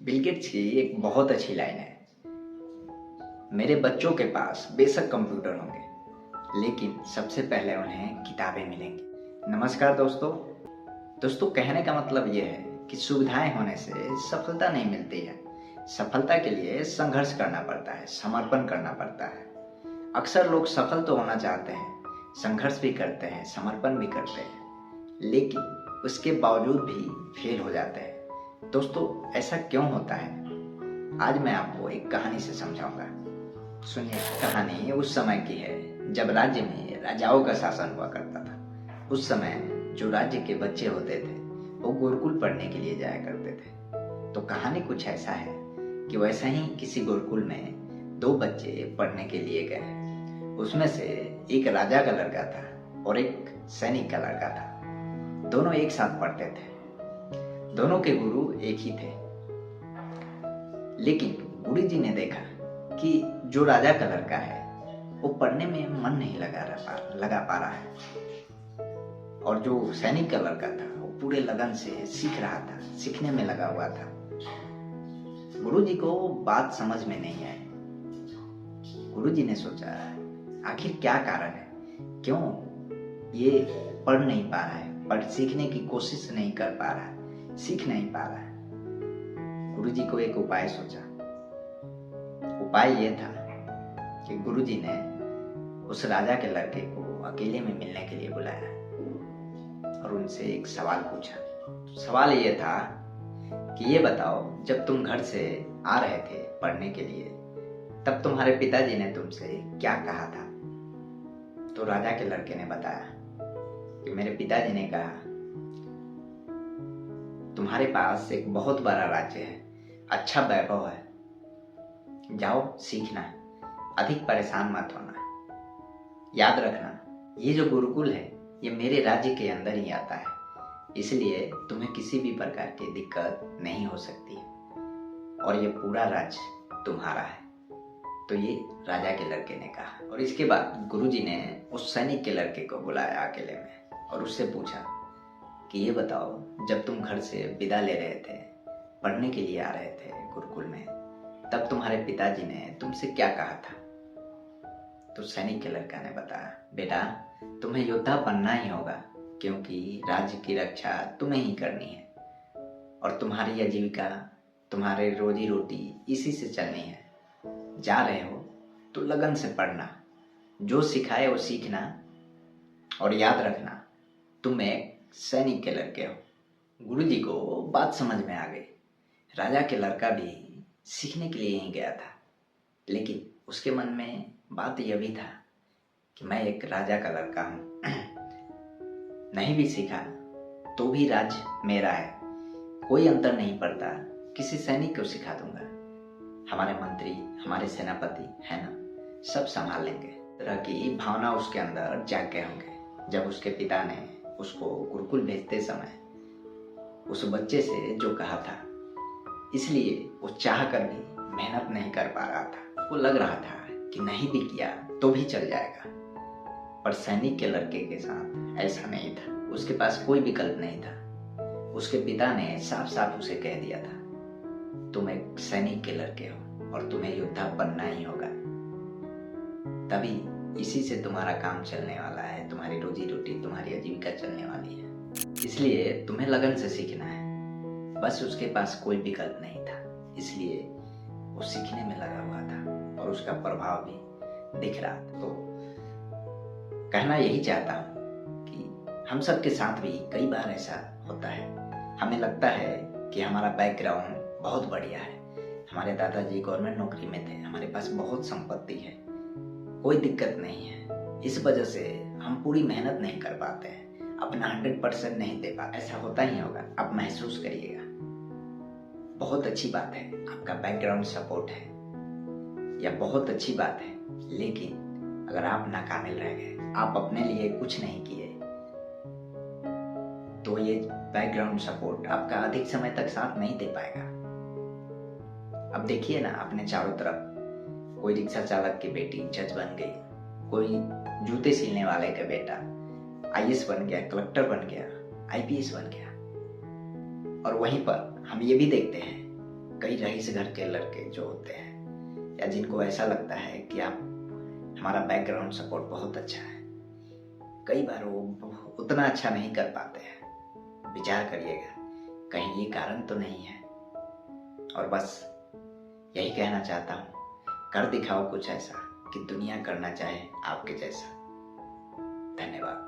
Bill Gates की एक बहुत अच्छी लाइन है, मेरे बच्चों के पास बेशक कंप्यूटर होंगे लेकिन सबसे पहले उन्हें किताबें मिलेंगी। नमस्कार दोस्तों, कहने का मतलब ये है कि सुविधाएं होने से सफलता नहीं मिलती है। सफलता के लिए संघर्ष करना पड़ता है, समर्पण करना पड़ता है। अक्सर लोग सफल तो होना चाहते हैं, संघर्ष भी करते हैं, समर्पण भी करते हैं, लेकिन उसके बावजूद भी फेल हो जाते हैं। दोस्तों, ऐसा क्यों होता है? आज मैं आपको एक कहानी से समझाऊंगा। सुनिए, कहानी उस समय की है जब राज्य में राजाओं का शासन हुआ करता था। उस समय जो राज्य के बच्चे होते थे वो गुरुकुल पढ़ने के लिए जाया करते थे। तो कहानी कुछ ऐसा है कि वैसा ही किसी गुरुकुल में दो बच्चे पढ़ने के लिए गए। उसमें से एक राजा का लड़का था और एक सैनिक का लड़का था। दोनों एक साथ पढ़ते थे। दोनों के गुरु एक ही थे, लेकिन गुरु जी ने देखा कि जो राजा का लड़का है वो पढ़ने में मन नहीं लगा पा रहा है, और जो सैनिक का लड़का था वो पूरे लगन से सीख रहा था, सीखने में लगा हुआ था। गुरु जी को बात समझ में नहीं आई। गुरु जी ने सोचा, आखिर क्या कारण है, क्यों ये पढ़ नहीं पा रहा है, सीखने की कोशिश नहीं कर पा रहा है, सीख नहीं पा रहा है। गुरु जी को एक उपाय सोचा। उपाय ये था कि गुरु जी ने उस राजा के लड़के को अकेले में मिलने के लिए बुलाया और उनसे एक सवाल पूछा। सवाल ये था कि ये बताओ, जब तुम घर से आ रहे थे पढ़ने के लिए तब तुम्हारे पिताजी ने तुमसे क्या कहा था? तो राजा के लड़के ने बताया कि मेरे पिताजी ने कहा, तुम्हारे पास एक बहुत बड़ा राज्य है, अच्छा वैभव है, जाओ सीखना, अधिक परेशान मत होना। याद रखना, ये जो गुरुकुल है ये मेरे राज्य के अंदर ही आता है, इसलिए तुम्हें किसी भी प्रकार की दिक्कत नहीं हो सकती और ये पूरा राज्य तुम्हारा है। तो ये राजा के लड़के ने कहा। और इसके बाद गुरुजी ने उस सैनिक के लड़के को बुलाया अकेले में और उससे पूछा कि ये बताओ, जब तुम घर से विदा ले रहे थे, पढ़ने के लिए आ रहे थे गुरुकुल में, तब तुम्हारे पिताजी ने तुमसे क्या कहा था? तो सैनिक के लड़का ने बताया, बेटा तुम्हें योद्धा बनना ही होगा, क्योंकि राज्य की रक्षा तुम्हें ही करनी है और तुम्हारी आजीविका, तुम्हारे रोजी रोटी इसी से चलनी है। जा रहे हो तो लगन से पढ़ना, जो सिखाए वो सीखना, और याद रखना तुम एक सैनिक के लड़के हो। गुरुजी को बात समझ में आ गई। राजा के लड़का भी सीखने के लिए ही गया था, लेकिन उसके मन में बात यह भी था कि मैं एक राजा का लड़का हूँ, नहीं भी सीखा तो भी राज्य मेरा है, कोई अंतर नहीं पड़ता, किसी सैनिक को सिखा दूंगा, हमारे मंत्री, हमारे सेनापति है ना, सब संभाल लेंगे। तरह की भावना उसके अंदर जाग गए होंगे जब उसके पिता ने उसको गुरुकुल भेजते समय उस बच्चे से जो कहा था। इसलिए वो चाह कर भी मेहनत नहीं कर पा रहा था। वो लग रहा था कि नहीं भी किया तो भी चल जाएगा, पर सैनिक के लड़के के साथ ऐसा नहीं था। उसके पास कोई विकल्प नहीं था। उसके पिता ने साफ साफ उसे कह दिया था, तुम एक सैनिक के लड़के हो और तुम्हें योद्धा बनना ही होगा, तभी इसी से तुम्हारा काम चलने वाला है, तुम्हारी रोजी रोटी, तुम्हारी आजीविका चलने वाली है, इसलिए तुम्हें लगन से सीखना है। बस उसके पास कोई विकल्प नहीं था, इसलिए वो सीखने में लगा हुआ था और उसका प्रभाव भी दिख रहा था। तो कहना यही चाहता हूँ कि हम सब के साथ भी कई बार ऐसा होता है। हमें लगता है कि हमारा बैकग्राउंड बहुत बढ़िया है, हमारे दादाजी गवर्नमेंट नौकरी में थे, हमारे पास बहुत संपत्ति है, कोई दिक्कत नहीं है, इस वजह से हम पूरी मेहनत नहीं कर पाते हैं, अपना 100% नहीं दे पाते। ऐसा होता ही होगा, आप महसूस करिएगा। बहुत अच्छी बात है आपका बैकग्राउंड सपोर्ट है, या बहुत अच्छी बात है, लेकिन अगर आप नाकामिल रह गए, आप अपने लिए कुछ नहीं किए, तो ये बैकग्राउंड सपोर्ट आपका अधिक समय तक साथ नहीं दे पाएगा। अब देखिए ना, अपने चारों तरफ कोई रिक्शा चालक की बेटी जज बन गई, कोई जूते सिलने वाले का बेटा आईएएस बन गया, कलेक्टर बन गया, आईपीएस बन गया। और वहीं पर हम ये भी देखते हैं कई रईस घर के लड़के जो होते हैं या जिनको ऐसा लगता है कि आप हमारा बैकग्राउंड सपोर्ट बहुत अच्छा है, कई बार वो उतना अच्छा नहीं कर पाते हैं। विचार करिएगा, कहीं ये कारण तो नहीं है। और बस यही कहना चाहता हूँ, कर दिखाओ कुछ ऐसा कि दुनिया करना चाहे आपके जैसा। धन्यवाद।